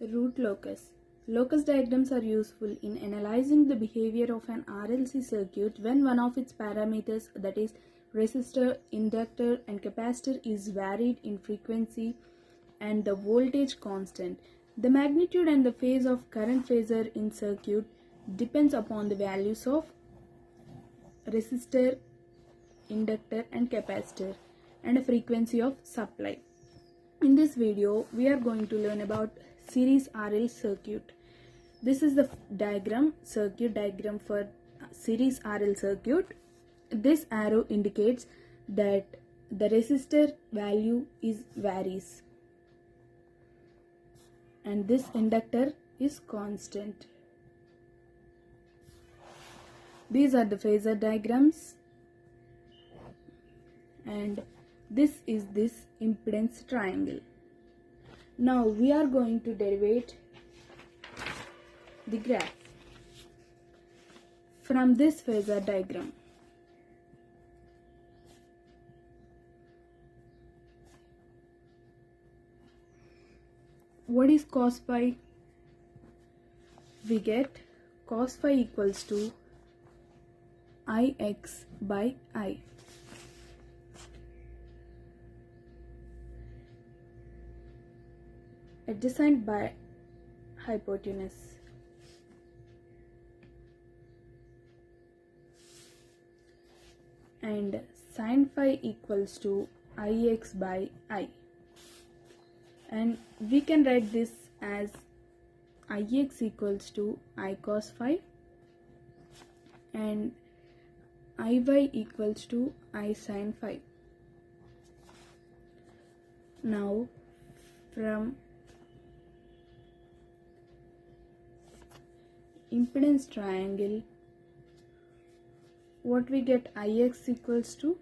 Root locus. Locus diagrams are useful in analyzing the behavior of an RLC circuit when one of its parameters, that is resistor, inductor and capacitor, is varied in frequency and the voltage constant. The magnitude and the phase of current phasor in circuit depends upon the values of resistor, inductor and capacitor and a frequency of supply. In this video, we are going to learn about series RL circuit. This is the circuit diagram for series RL circuit. This arrow indicates that the resistor value varies and this inductor is constant. These are the phasor diagrams and this is this impedance triangle. Now we are going to derivate the graph from this phasor diagram. What is cos phi? We get cos phi equals to Ix by I. Adjacent by hypotenuse. And sin phi equals to Ix by I. And we can write this as Ix equals to I cos phi and Iy equals to I sin phi. Now from impedance triangle, what we get? Ix equals to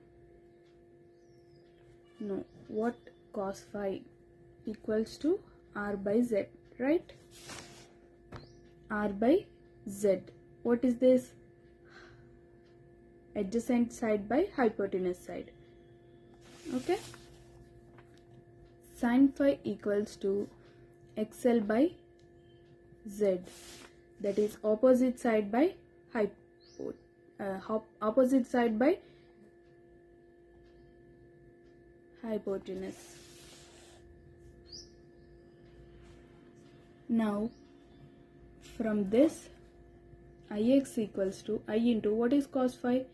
cos phi equals to R by Z, right? R by Z. What is this? Adjacent side by hypotenuse side. Okay. Sin phi equals to XL by Z. That is opposite side by hypotenuse. Now from this, Ix equals to I into what is cos phi?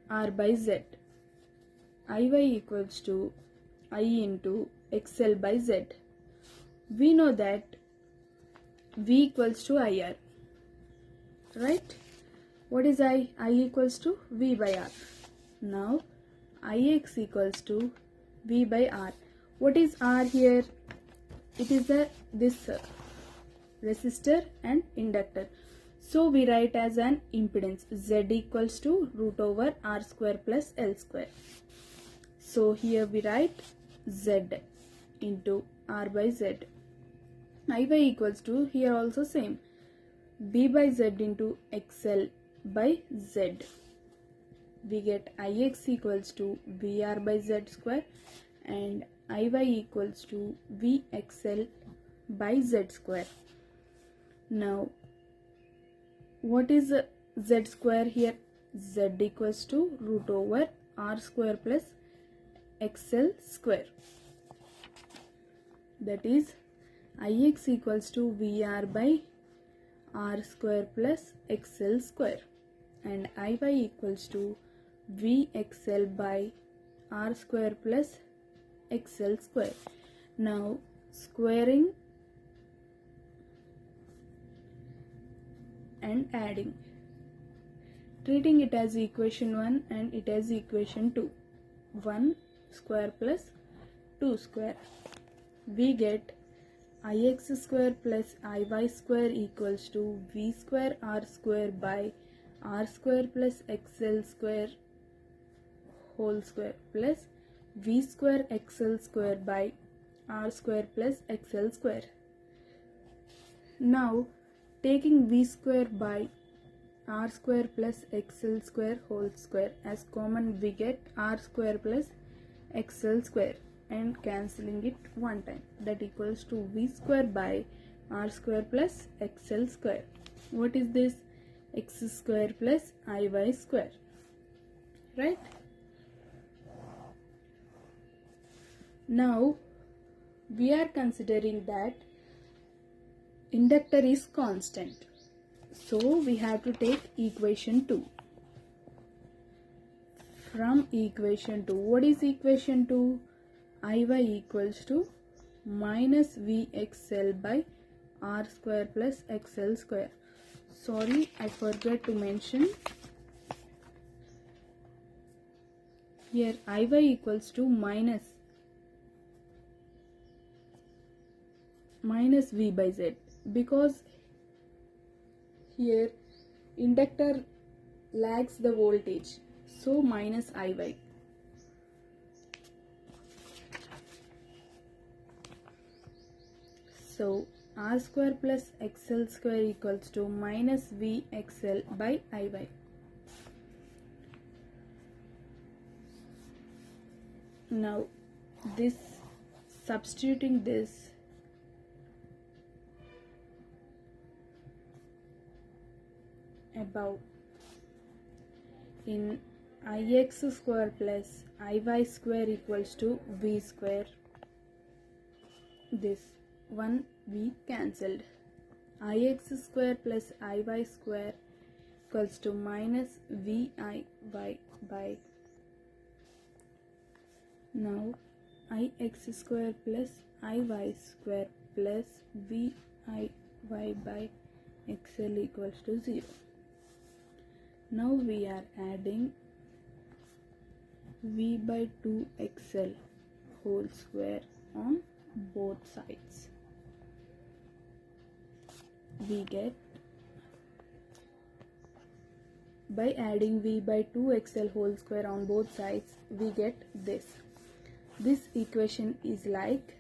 R by Z. Iy equals to I into XL by Z. We know that V equals to IR, right? What is I? I equals to V by R. Now Ix equals to V by R. What is R here? It is this resistor and inductor. So we write as an impedance Z equals to root over R square plus L square. So here we write Z into R by Z. Iy equals to, here also same, V by Z into XL by Z. We get Ix equals to VR by Z square and Iy equals to Vxl by Z square. Now what is Z square here? Z equals to root over R square plus XL square. That is Ix equals to VR by R square plus XL square and Iy equals to Vxl by R square plus XL square. Now squaring and adding, treating it as equation 1 and it as equation 2. 1 square plus 2 square. We get Ix square plus Iy square equals to V square R square by R square plus XL square whole square plus V square XL square by R square plus XL square. Now taking V square by R square plus XL square whole square as common, we get R square plus XL square. and cancelling it one time, that equals to V square by R square plus XL square. What is this? X square plus IY square, right? Now we are considering that inductor is constant, so we have to take equation 2. From equation 2, what is equation 2? IY equals to minus VXL by R square plus XL square. Sorry, I forgot to mention. Here IY equals to minus V by Z, because here inductor lags the voltage, so minus IY. So R square plus XL square equals to minus VXL by IY. Now this, substituting this, above in Ix square plus Iy square equals to V square. This one we cancelled. Ix square plus Iy square equals to minus Viy by, now Ix square plus Iy square plus Viy by XL equals to 0. Now we are adding V by 2XL whole square on both sides. We get, by adding V by 2XL whole square on both sides, we get this. This equation is like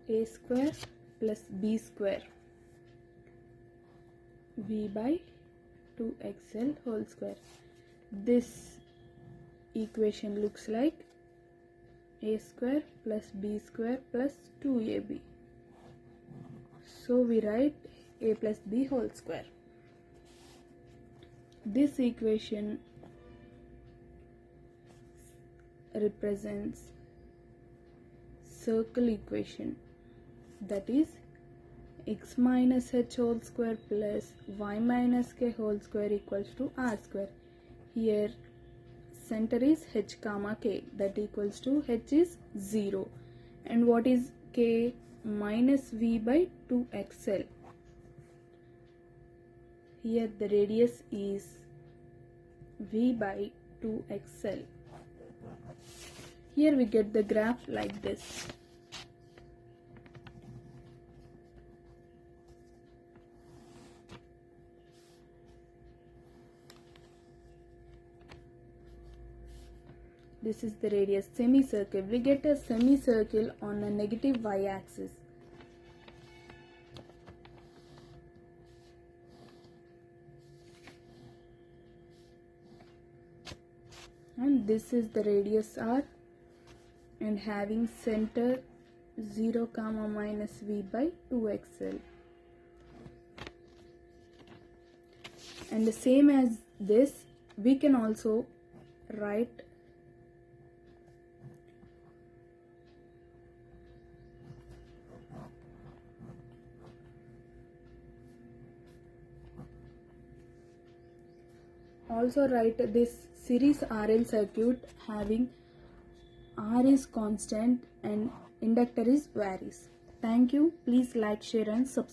A square plus B square V by 2XL whole square. This equation looks like A square plus B square plus 2AB. So we write A plus B whole square. This equation represents circle equation, that is x minus h whole square plus y minus k whole square equals to r square. Here center is h comma k, that equals to h is 0, and what is k? Minus v by 2xl. Here the radius is v by 2xl. Here we get the graph like this. This is the radius, semicircle. We get a semicircle on a negative y-axis. And this is the radius r, and having center 0 comma minus v by 2xl. And the same as this, we can also write this series RL circuit having R is constant and inductor is varies. Thank you. Please like, share and subscribe.